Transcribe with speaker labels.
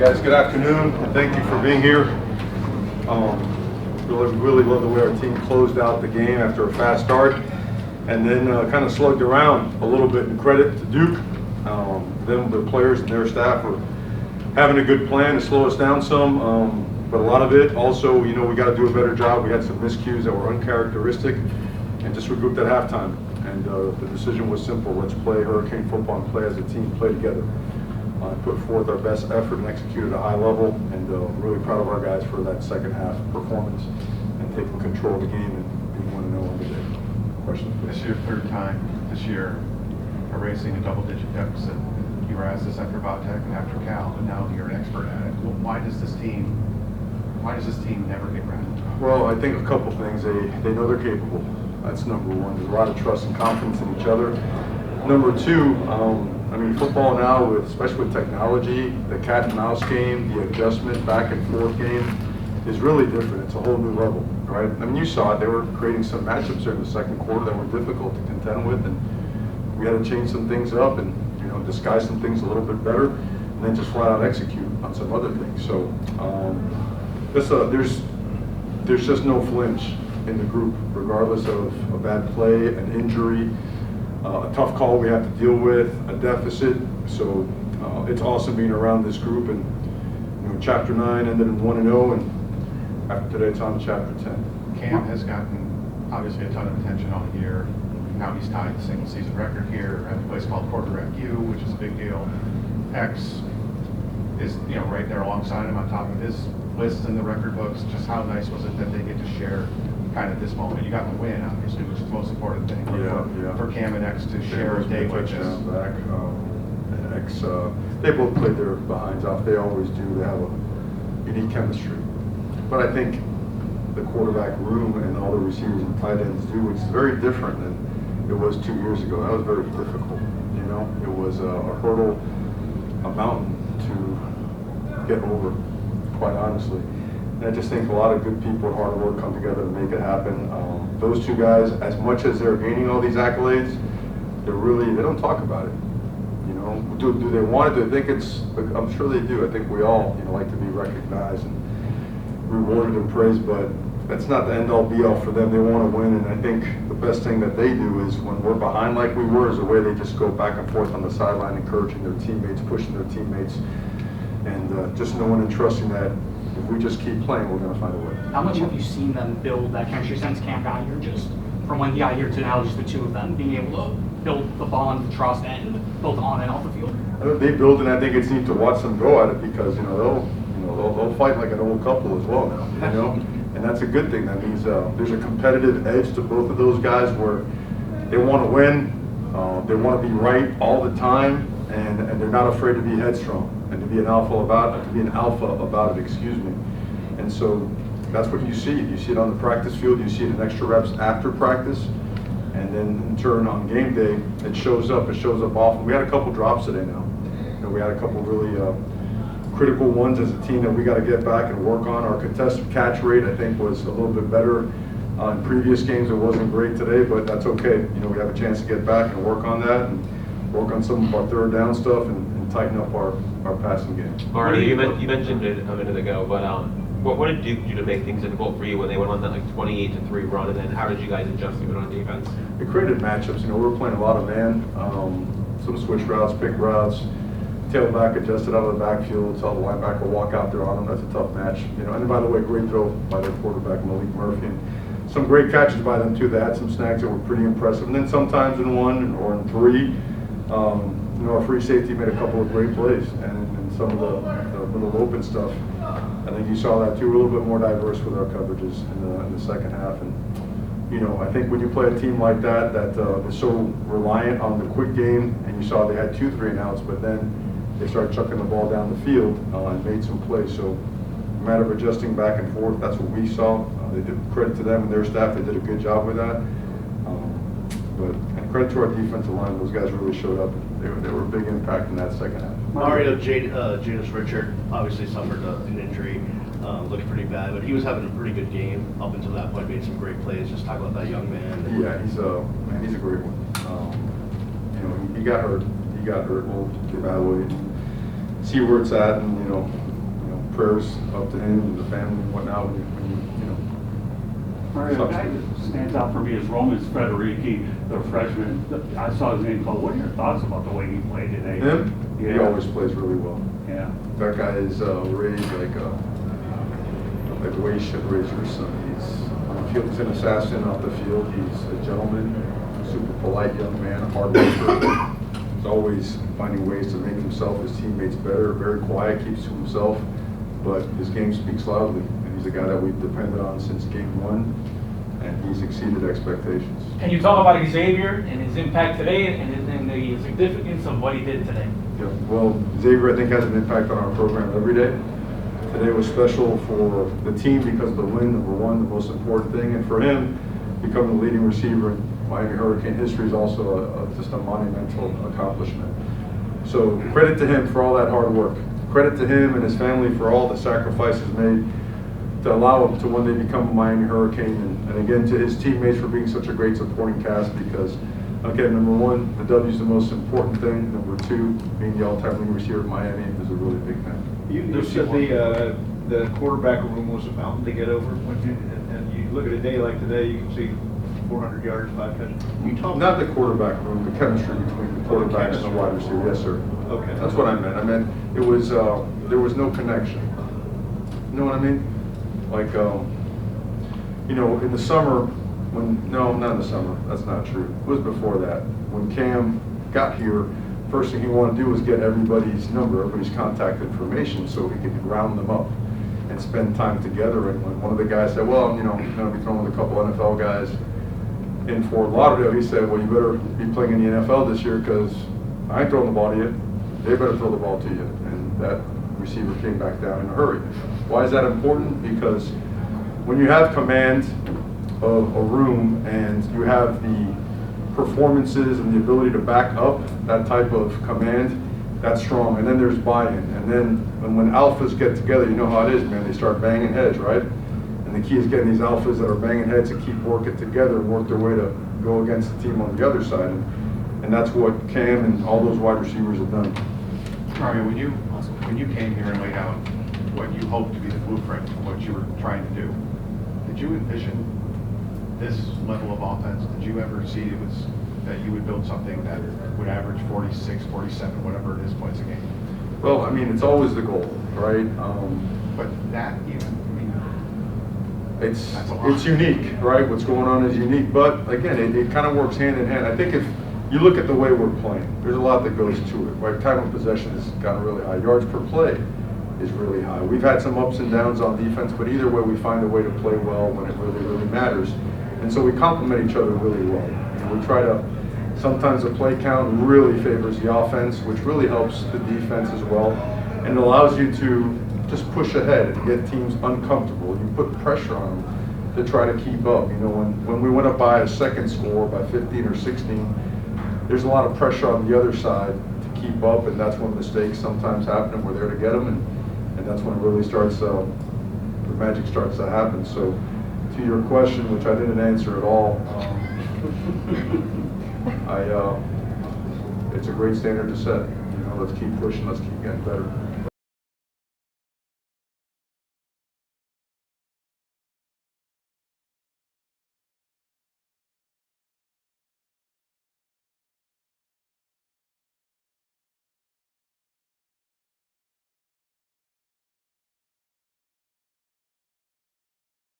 Speaker 1: Guys, good afternoon, and thank you for being here. Really love the way our team closed out the game after a fast start, and then kind of slugged around a little bit. And credit to Duke, them, their players and their staff for having a good plan to slow us down some. But a lot of it also, we got to do a better job. We had some miscues that were uncharacteristic, and just regrouped at halftime. And the decision was simple: let's play Hurricane football and play as a team, play together. Put forth our best effort and execute at a high level, and really proud of our guys for that second half performance and taking control of the game and being 1-0 on the day. Questions?
Speaker 2: This is your third time this year erasing a double-digit deficit. You were asked this after Vautech and after Cal, but now you're an expert at it. Why does this team never get rattled?
Speaker 1: Well, I think a couple things. They know they're capable. That's number one. There's a lot of trust and confidence in each other. Number two, football now, especially with technology, the cat and mouse game, the adjustment back and forth game is really different. It's a whole new level, right? You saw it. They were creating some matchups during the second quarter that were difficult to contend with, and we had to change some things up and disguise some things a little bit better, and then just flat out execute on some other things. So there's just no flinch in the group, regardless of a bad play, an injury, a tough call we have to deal with, a deficit. So it's awesome being around this group. And Chapter 9 ended in 1-0, and after today it's on to Chapter 10.
Speaker 2: Cam has gotten obviously a ton of attention all year. Now he's tied the single season record here at a place called Quarterback U, which is a big deal. X is right there alongside him on top of his list in the record books. Just how nice was it that they get to share kind of this moment? You got the win, obviously, which is the most important thing. For Cam and X to share a day like this.
Speaker 1: Back, and X, they both played their behinds off. They always do. They have a unique chemistry. But I think the quarterback room and all the receivers and tight ends do, which is very different than it was 2 years ago. That was very difficult. It was a hurdle, a mountain to get over, quite honestly. And I just think a lot of good people and hard work come together to make it happen. Those two guys, as much as they're gaining all these accolades, they don't talk about it. Do they want it? Do they think it's? I'm sure they do. I think we all like to be recognized and rewarded and praised, but that's not the end all be all for them. They want to win, and I think the best thing that they do is when we're behind like we were, is the way they just go back and forth on the sideline, encouraging their teammates, pushing their teammates, and just knowing and trusting that if we just keep playing, we're going to find a way.
Speaker 3: How much have you seen them build that chemistry since Cam got here? Just from when he got here to now, just the two of them being able to build the bond, the trust, and both on and off the field.
Speaker 1: They build, and I think it's neat to watch them go at it because they'll fight like an old couple as well now. And that's a good thing. That means there's a competitive edge to both of those guys where they want to win, they want to be right all the time, and they're not afraid to be headstrong and to be an alpha about it. Excuse me. And so that's what you see. You see it on the practice field. You see it in extra reps after practice, and then in turn on game day, it shows up. It shows up often. We had a couple drops today now. We had a couple really critical ones as a team that we got to get back and work on. Our contested catch rate, I think, was a little bit better in previous games. It wasn't great today, but that's okay. We have a chance to get back and work on that and work on some of our third down stuff and tighten up our passing game.
Speaker 4: Mario, you mentioned it a minute ago, but what did Duke do to make things difficult for you when they went on that 28-3 run, and then how did you guys adjust even on defense?
Speaker 1: It created matchups. We were playing a lot of man, some switch routes, pick routes. Tailback adjusted out of the backfield, saw the linebacker walk out there on him. That's a tough match. And by the way, great throw by their quarterback, Malik Murphy. And some great catches by them too. They had some snags that were pretty impressive. And then sometimes in one or in three, our free safety made a couple of great plays. And some of the little open stuff, I think you saw that too. We're a little bit more diverse with our coverages in the second half. And I think when you play a team like that is so reliant on the quick game, and you saw they had 2 3-and-outs, but then they started chucking the ball down the field and made some plays. So a matter of adjusting back and forth, that's what we saw. They did credit to them and their staff. They did a good job with that. And credit to our defensive line. Those guys really showed up. They were a big impact in that second half.
Speaker 5: Mario, Jadis Richard obviously suffered an injury. Looked pretty bad, but he was having a pretty good game up until that point. Made some great plays. Just talk about that young man.
Speaker 1: Yeah, he's a great one. He got hurt. We'll evaluate, see where it's at, and prayers up to him and the family and whatnot when you know.
Speaker 6: Mario, a guy that stands out for me is Roman Fede, the freshman. I saw his name called. What are your thoughts about the way he played today?
Speaker 1: Him?
Speaker 6: Yeah.
Speaker 1: He always plays really well.
Speaker 6: Yeah.
Speaker 1: That guy is raised like the way you should raise your son. He's an assassin off the field. He's a gentleman, super polite young man, a hard worker. He's always finding ways to make himself, his teammates better. Very quiet, keeps to himself, but his game speaks loudly. And he's a guy that we've depended on since game one, and he's exceeded expectations.
Speaker 7: Can you talk about Xavier and his impact today and the significance of what he did today?
Speaker 1: Yeah, well, Xavier, I think, has an impact on our program every day. Today was special for the team because of the win, number one, the most important thing, and for him, becoming the leading receiver in Miami Hurricane history is also just a monumental accomplishment. So credit to him for all that hard work. Credit to him and his family for all the sacrifices made to allow him to one day become a Miami Hurricane, and again to his teammates for being such a great supporting cast because, again, number one, the W is the most important thing. Number two, being the all-time leading receiver at Miami is a really big thing.
Speaker 8: You said the quarterback room was a mountain to get over. And you look at a day like today, you can see 400 yards, 5 touchdowns. You talk
Speaker 1: Not the quarterback room, the chemistry between the quarterback and the wide receiver. Yes, sir.
Speaker 8: Okay.
Speaker 1: That's what I meant. I meant it was there was no connection. You know what I mean? Like you know, in the summer no, not in the summer. That's not true. It was before that. When Cam got here, first thing he wanted to do was get everybody's number, everybody's contact information, so he could round them up and spend time together. And when one of the guys said, "Well, you know, I'm going to be throwing with a couple NFL guys in Fort Lauderdale," he said, "Well, you better be playing in the NFL this year because I ain't throwing the ball to you. They better throw the ball to you." And that receiver came back down in a hurry. Why is that important? Because when you have command of a room and you have the performances and the ability to back up that type of command, that's strong. And then there's buy-in. And then when alphas get together, you know how it is, man. They start banging heads, right? And the key is getting these alphas that are banging heads to keep working together and work their way to go against the team on the other side. And that's what Cam and all those wide receivers have done.
Speaker 2: Mario, when you came here and laid out what you hoped to be the blueprint of what you were trying to do, did you envision this level of offense? Did you ever see that you would build something that would average 46, 47, whatever it is, points a game?
Speaker 1: Well, I mean, it's always the goal, right?
Speaker 2: But that even, I mean,
Speaker 1: It's
Speaker 2: that's a lot.
Speaker 1: unique, right? What's going on is unique, but again, it kind of works hand in hand. I think if you look at the way we're playing, there's a lot that goes to it, right? Time of possession has gotten really high. Yards per play is really high. We've had some ups and downs on defense, but either way, we find a way to play well when it really, really matters. And so we complement each other really well. And we try to, sometimes the play count really favors the offense, which really helps the defense as well. And it allows you to just push ahead and get teams uncomfortable. You put pressure on them to try to keep up. You know, when we went up by a second score by 15 or 16, there's a lot of pressure on the other side to keep up, and that's when mistakes sometimes happen, and we're there to get them, and that's when it really starts, the magic starts to happen. So to your question, which I didn't answer at all, it's a great standard to set. You know, let's keep pushing, let's keep getting better.